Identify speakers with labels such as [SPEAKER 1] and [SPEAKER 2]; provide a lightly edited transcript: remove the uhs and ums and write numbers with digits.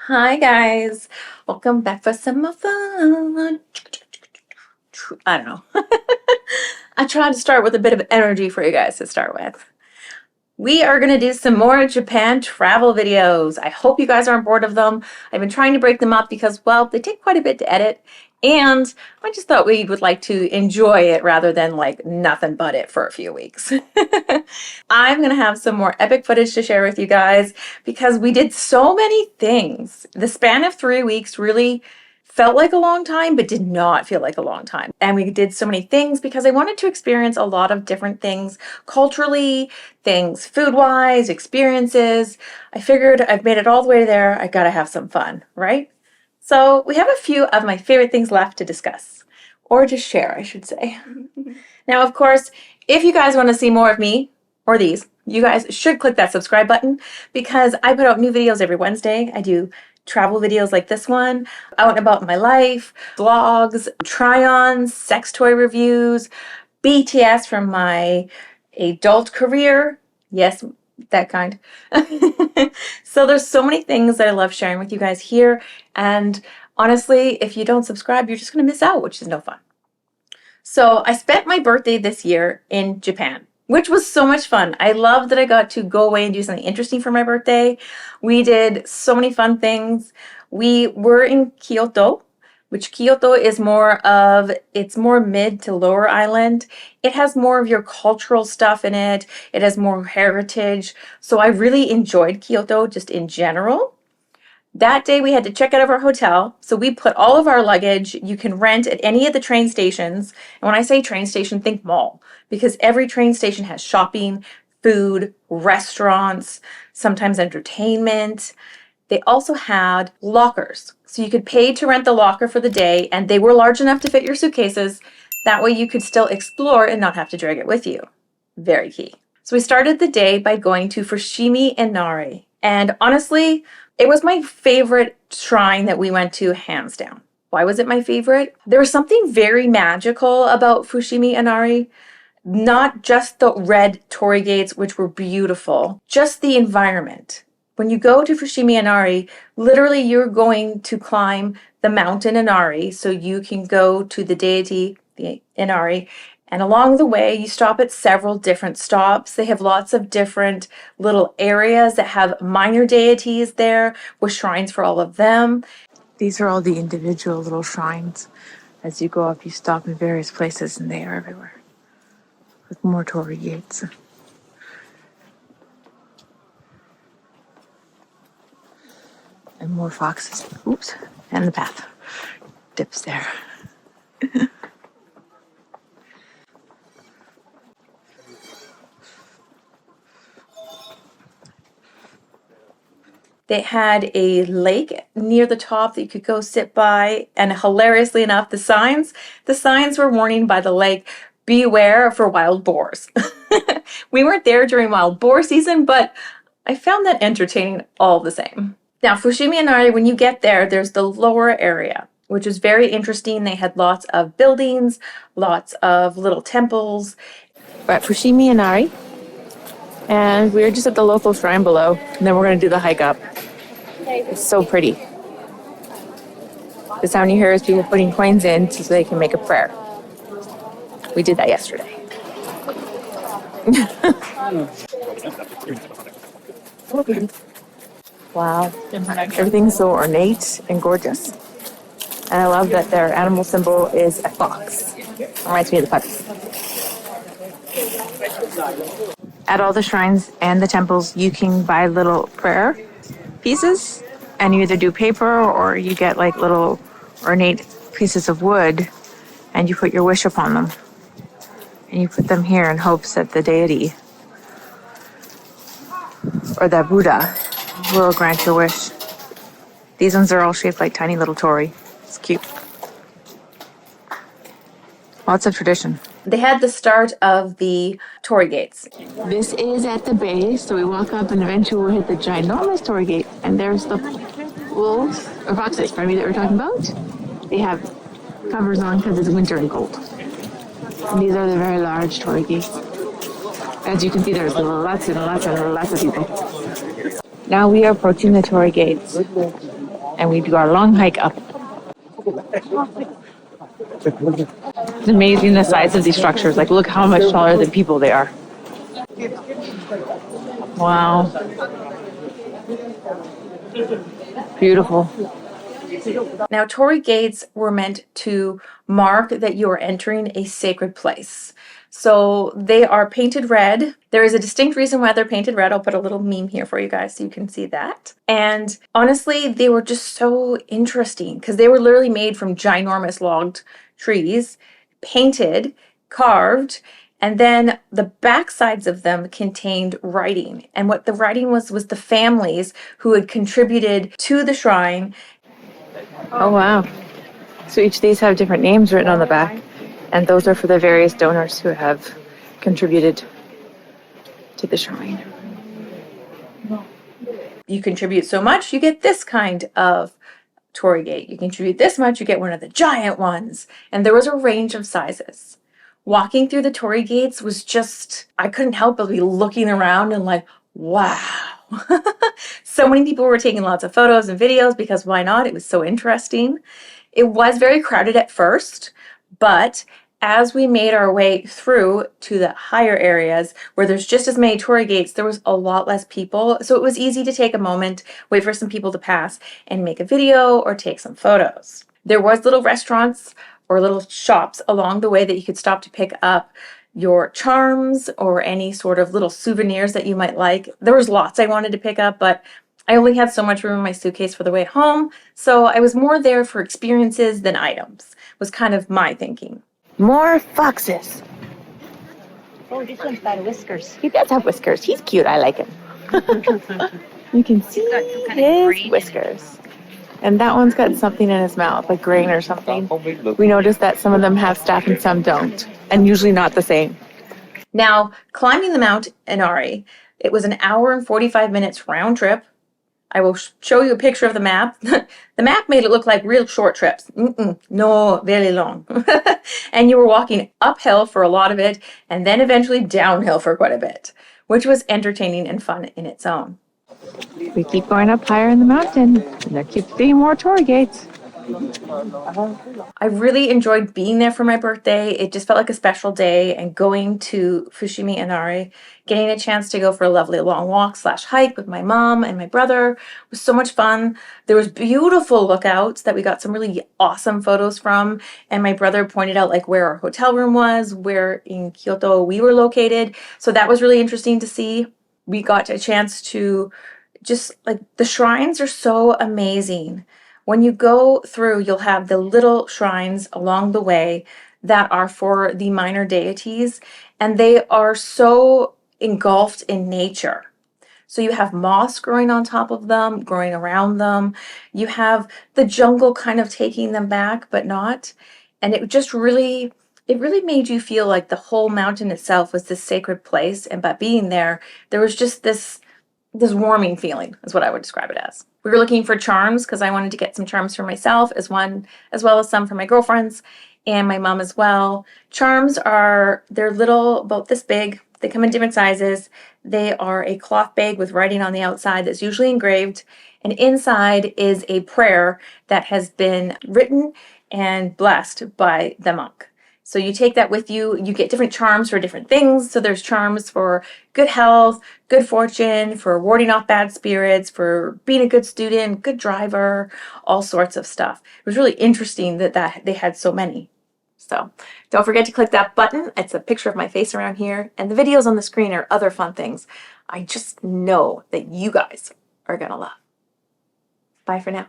[SPEAKER 1] Hi guys, welcome back for some more fun. I don't know. I tried to start with a bit of energy for you guys to start with. We are going to do some more Japan travel videos. I hope you guys aren't bored of them. I've been trying to break them up because, well, they take quite a bit to edit. And I just thought we would like to enjoy it rather than like nothing but it for a few weeks. I'm going to have some more epic footage to share with you guys because we did so many things. The span of 3 weeks really felt like a long time, but did not feel like a long time. And we did so many things because I wanted to experience a lot of different things culturally, things food-wise, experiences. I figured I've made it all the way there. I gotta have some fun, right? So we have a few of my favorite things left to discuss, or to share, I should say. Now, of course, if you guys want to see more of me, or these, you guys should click that subscribe button because I put out new videos every Wednesday. I do travel videos like this one, out and about my life, vlogs, try-ons, sex toy reviews, BTS from my adult career. Yes, that kind. So there's so many things that I love sharing with you guys here. And honestly, if you don't subscribe, you're just going to miss out, which is no fun. So I spent my birthday this year in Japan, which was so much fun. I love that I got to go away and do something interesting for my birthday. We did so many fun things. We were in Kyoto, which Kyoto is it's more mid to lower island. It has more of your cultural stuff in it. It has more heritage. So I really enjoyed Kyoto just in general. That day we had to check out of our hotel, so we put all of our luggage you can rent at any of the train stations. And when I say train station, think mall, because every train station has shopping, food, restaurants, sometimes entertainment. They also had lockers, so you could pay to rent the locker for the day, and they were large enough to fit your suitcases. That way you could still explore and not have to drag it with you. Very key. So we started the day by going to Fushimi Inari. And honestly, it was my favorite shrine that we went to, hands down. Why was it my favorite? There was something very magical about Fushimi Inari. Not just the red Tori Gates, which were beautiful, just the environment. When you go to Fushimi Inari, literally you're going to climb the mountain Inari so you can go to the deity, the Inari. And along the way, you stop at several different stops. They have lots of different little areas that have minor deities there with shrines for all of them. These are all the individual little shrines. As you go up, you stop in various places and they are everywhere. With more Tori Gates. And more foxes. Oops. And the path dips there. They had a lake near the top that you could go sit by, and hilariously enough, the signs were warning by the lake, beware for wild boars. We weren't there during wild boar season, but I found that entertaining all the same. Now, Fushimi Inari, when you get there, there's the lower area, which is very interesting. They had lots of buildings, lots of little temples. We're at Fushimi Inari. And we're just at the local shrine below, and then we're going to do the hike up. It's so pretty. The sound you hear is people putting coins in so they can make a prayer. We did that yesterday. Wow. Everything's so ornate and gorgeous. And I love that their animal symbol is a fox. Reminds me of the puppies. At all the shrines and the temples, you can buy little prayer pieces, and you either do paper or you get like little ornate pieces of wood, and you put your wish upon them. And you put them here in hopes that the deity or the Buddha will grant your wish. These ones are all shaped like tiny little Tori. It's cute. Lots of tradition. They had the start of the Tori Gates. This is at the base, so we walk up and eventually we'll hit the ginormous Tori Gate. And there's the wolves, or foxes, that we're talking about. They have covers on because it's winter and cold. And these are the very large Tori Gates. As you can see, there's lots and lots and lots of people. Now we are approaching the Tori Gates.
[SPEAKER 2] and we do our long hike up. It's amazing the size of these structures. Like, look how much taller than people they are. Wow. Beautiful.
[SPEAKER 1] Now, Tori Gates were meant to mark that you are entering a sacred place. So they are painted red. There is a distinct reason why they're painted red. I'll put a little meme here for you guys so you can see that. And honestly, they were just so interesting because they were literally made from ginormous logged trees, painted, carved, and then the back sides of them contained writing. And what the writing was the families who had contributed to the shrine.
[SPEAKER 2] Oh, wow. So each of these have different names written on the back, and those are for the various donors who have contributed to the shrine.
[SPEAKER 1] You contribute so much, you get this kind of Tori Gate. You contribute this much, you get one of the giant ones. And there was a range of sizes. Walking through the Tori Gates was just, I couldn't help but be looking around and like, wow. So many people were taking lots of photos and videos because why not? It was so interesting. It was very crowded at first, but as we made our way through to the higher areas where there's just as many Tori Gates, there was a lot less people. So it was easy to take a moment, wait for some people to pass, and make a video or take some photos. There was little restaurants or little shops along the way that you could stop to pick up your charms or any sort of little souvenirs that you might like. There was lots I wanted to pick up, but I only had so much room in my suitcase for the way home, so I was more there for experiences than items, was kind of my thinking.
[SPEAKER 2] More foxes.
[SPEAKER 3] Oh, this one's got whiskers.
[SPEAKER 2] He does have whiskers. He's cute. I like him. You can see his whiskers. And that one's got something in his mouth, like grain or something. We noticed that some of them have stuff and some don't, and usually not the same.
[SPEAKER 1] Now, climbing the Mount Inari, it was an hour and 45 minutes round trip. I will show you a picture of the map. The map made it look like real short trips. No, very long. And you were walking uphill for a lot of it, and then eventually downhill for quite a bit, which was entertaining and fun in its own.
[SPEAKER 2] We keep going up higher in the mountain, and there keeps being more Tori Gates.
[SPEAKER 1] I really enjoyed being there for my birthday. It just felt like a special day, and going to Fushimi Inari, getting a chance to go for a lovely long walk / hike with my mom and my brother was so much fun. There was beautiful lookouts that we got some really awesome photos from, and my brother pointed out like where our hotel room was, where in Kyoto we were located. So that was really interesting to see. We got a chance to just like, the shrines are so amazing. When you go through, you'll have the little shrines along the way that are for the minor deities, and they are so engulfed in nature. So you have moss growing on top of them, growing around them. You have the jungle kind of taking them back, but not. And it really made you feel like the whole mountain itself was this sacred place. And by being there, there was just this warming feeling is what I would describe it as. We were looking for charms because I wanted to get some charms for myself as well as some for my girlfriends and my mom as well. Charms they're little, about this big. They come in different sizes. They are a cloth bag with writing on the outside that's usually engraved, and inside is a prayer that has been written and blessed by the monk. So you take that with you. You get different charms for different things. So there's charms for good health, good fortune, for warding off bad spirits, for being a good student, good driver, all sorts of stuff. It was really interesting that they had so many. So don't forget to click that button. It's a picture of my face around here. And the videos on the screen are other fun things I just know that you guys are going to love. Bye for now.